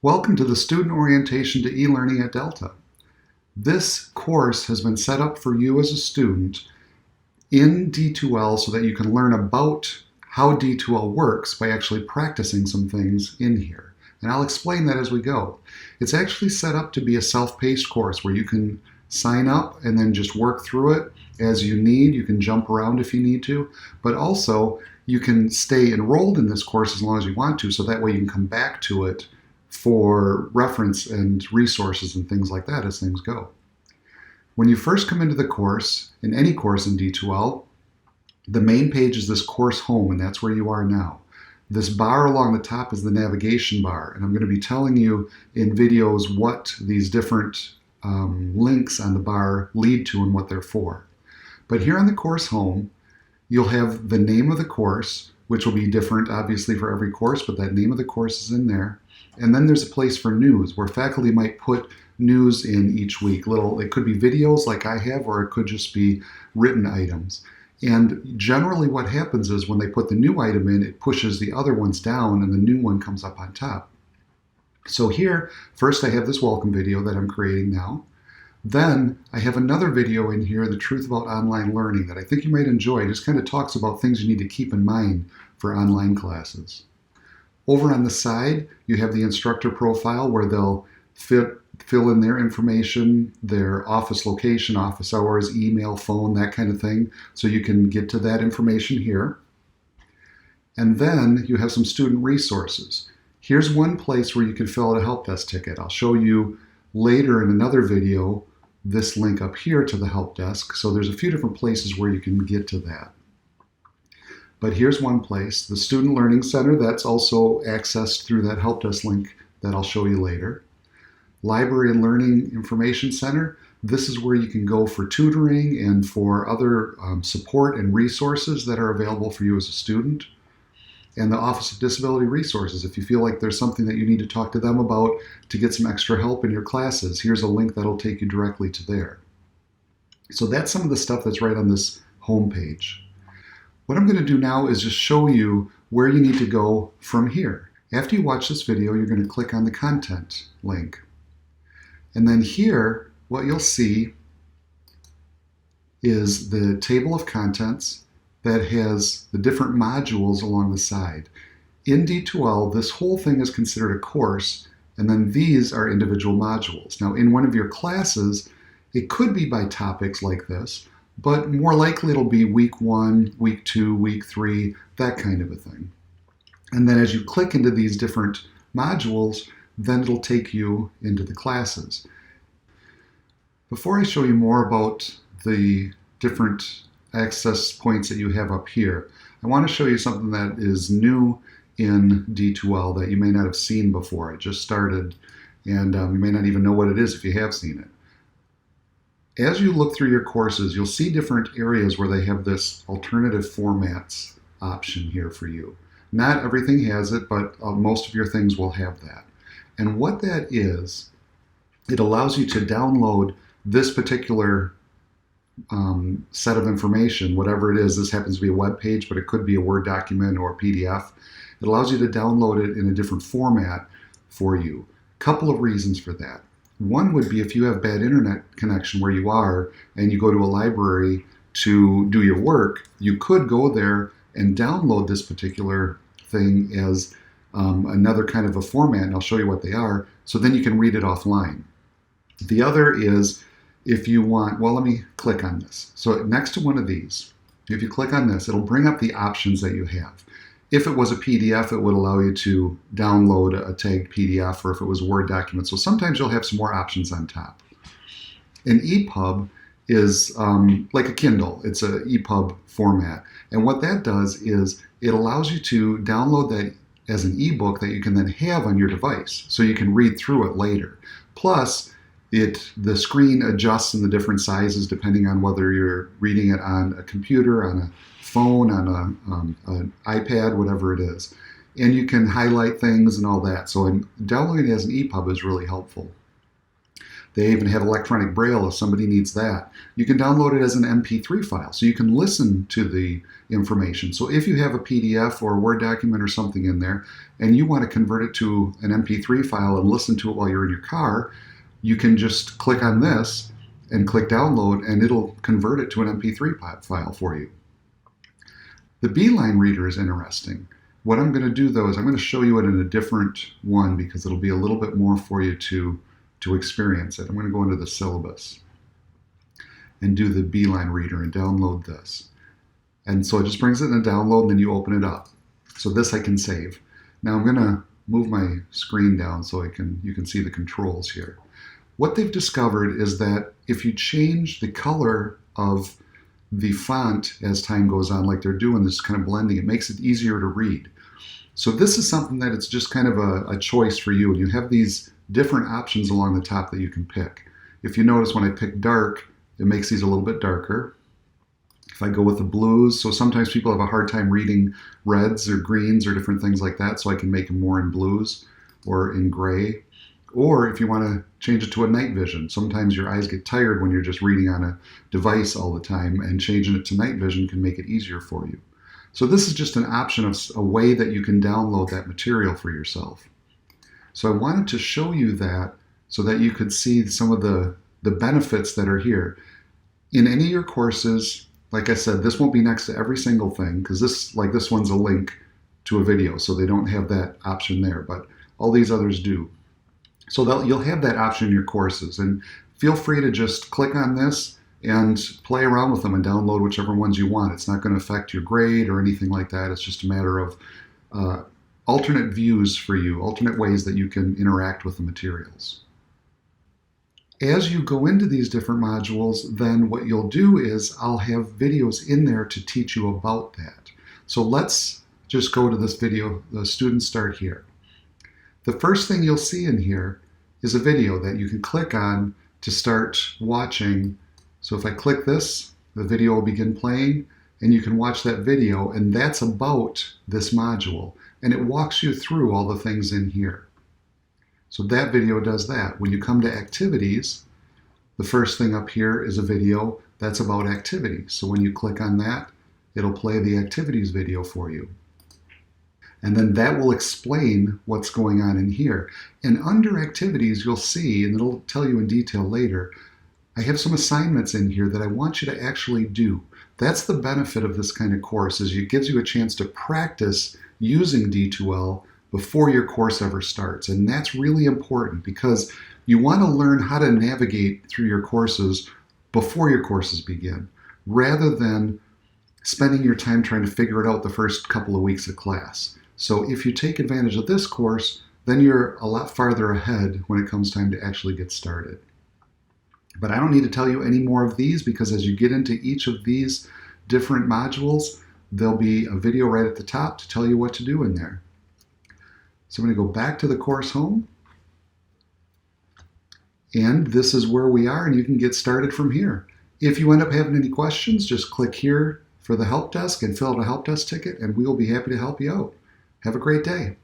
Welcome to the Student Orientation to eLearning at Delta. This course has been set up for you as a student in D2L so that you can learn about how D2L works by actually practicing some things in here. And I'll explain that as we go. It's actually set up to be a self-paced course where you can sign up and then just work through it as you need. You can jump around if you need to, but also you can stay enrolled in this course as long as you want to, so that way you can come back to it for reference and resources and things like that as things go. When you first come into the course, in any course in D2L, the main page is this course home, and that's where you are now. This bar along the top is the navigation bar, and I'm going to be telling you in videos what these different links on the bar lead to and what they're for. But here on the course home, you'll have the name of the course, which will be different obviously for every course, but that name of the course is in there. And then there's a place for news where faculty might put news in each week. It could be videos like I have, or it could just be written items. And generally what happens is when they put the new item in, it pushes the other ones down and the new one comes up on top. So here, first I have this welcome video that I'm creating now. Then I have another video in here, The Truth About Online Learning, that I think you might enjoy. It just kind of talks about things you need to keep in mind for online classes. Over on the side, you have the instructor profile where they'll fill in their information, their office location, office hours, email, phone, that kind of thing. So you can get to that information here. And then you have some student resources. Here's one place where you can fill out a help desk ticket. I'll show you later in another video this link up here to the help desk. So there's a few different places where you can get to that. But here's one place, the Student Learning Center, that's also accessed through that help desk link that I'll show you later. Library and Learning Information Center, this is where you can go for tutoring and for other support and resources that are available for you as a student. And the Office of Disability Resources, if you feel like there's something that you need to talk to them about to get some extra help in your classes, here's a link that'll take you directly to there. So that's some of the stuff that's right on this home page. What I'm going to do now is just show you where you need to go from here. After you watch this video, you're going to click on the content link. And then here, what you'll see is the table of contents that has the different modules along the side. In D2L, this whole thing is considered a course, and then these are individual modules. Now, in one of your classes, it could be by topics like this, but more likely it'll be week 1, week 2, week 3, that kind of a thing. And then as you click into these different modules, then it'll take you into the classes. Before I show you more about the different access points that you have up here, I want to show you something that is new in D2L that you may not have seen before. It just started, and you may not even know what it is if you have seen it. As you look through your courses, you'll see different areas where they have this alternative formats option here for you. Not everything has it, but most of your things will have that. And what that is, it allows you to download this particular set of information, whatever it is. This happens to be a web page, but it could be a Word document or a PDF. It allows you to download it in a different format for you. Couple of reasons for that. One would be if you have bad internet connection where you are and you go to a library to do your work, you could go there and download this particular thing as another kind of a format, and I'll show you what they are, so then you can read it offline. The other is if you want, well, let me click on this. So next to one of these, if you click on this, it'll bring up the options that you have. If it was a PDF, it would allow you to download a tagged PDF, or if it was a Word document. So sometimes you'll have some more options on top. An EPUB is like a Kindle. It's an EPUB format. And what that does is it allows you to download that as an ebook that you can then have on your device, so you can read through it later. Plus, the screen adjusts in the different sizes depending on whether you're reading it on a computer, on a phone, on an iPad, whatever it is. And you can highlight things and all that. So downloading it as an EPUB is really helpful. They even have electronic braille if somebody needs that. You can download it as an MP3 file, so you can listen to the information. So if you have a PDF or a Word document or something in there, and you want to convert it to an MP3 file and listen to it while you're in your car, you can just click on this and click download, and it'll convert it to an MP3 file for you. The Beeline reader is interesting. What I'm going to do though is I'm going to show you it in a different one because it'll be a little bit more for you to experience it. I'm going to go into the syllabus and do the Beeline reader and download this. And so it just brings it in a download and then you open it up. So this I can save. Now I'm going to move my screen down so you can see the controls here. What they've discovered is that if you change the color of the font as time goes on, like they're doing this kind of blending, it makes it easier to read. So this is something that it's just kind of a choice for you, and you have these different options along the top that you can pick. If you notice when I pick dark, it makes these a little bit darker. If I go with the blues, so sometimes people have a hard time reading reds or greens or different things like that, so I can make them more in blues or in gray. Or if you want to change it to a night vision, sometimes your eyes get tired when you're just reading on a device all the time, and changing it to night vision can make it easier for you. So this is just an option of a way that you can download that material for yourself. So I wanted to show you that so that you could see some of the benefits that are here. In any of your courses, like I said, this won't be next to every single thing because this one's a link to a video, so they don't have that option there, but all these others do. So you'll have that option in your courses, and feel free to just click on this and play around with them and download whichever ones you want. It's not going to affect your grade or anything like that. It's just a matter of alternate views for you, alternate ways that you can interact with the materials. As you go into these different modules, then what you'll do is I'll have videos in there to teach you about that. So let's just go to this video, the students start here. The first thing you'll see in here is a video that you can click on to start watching. So if I click this, the video will begin playing, and you can watch that video, and that's about this module. And it walks you through all the things in here. So that video does that. When you come to activities, the first thing up here is a video that's about activities. So when you click on that, it'll play the activities video for you. And then that will explain what's going on in here. And under activities, you'll see, and it'll tell you in detail later, I have some assignments in here that I want you to actually do. That's the benefit of this kind of course, is it gives you a chance to practice using D2L before your course ever starts. And that's really important because you want to learn how to navigate through your courses before your courses begin, rather than spending your time trying to figure it out the first couple of weeks of class. So if you take advantage of this course, then you're a lot farther ahead when it comes time to actually get started. But I don't need to tell you any more of these, because as you get into each of these different modules, there'll be a video right at the top to tell you what to do in there. So I'm going to go back to the course home. And this is where we are, and you can get started from here. If you end up having any questions, just click here for the help desk and fill out a help desk ticket, and we will be happy to help you out. Have a great day.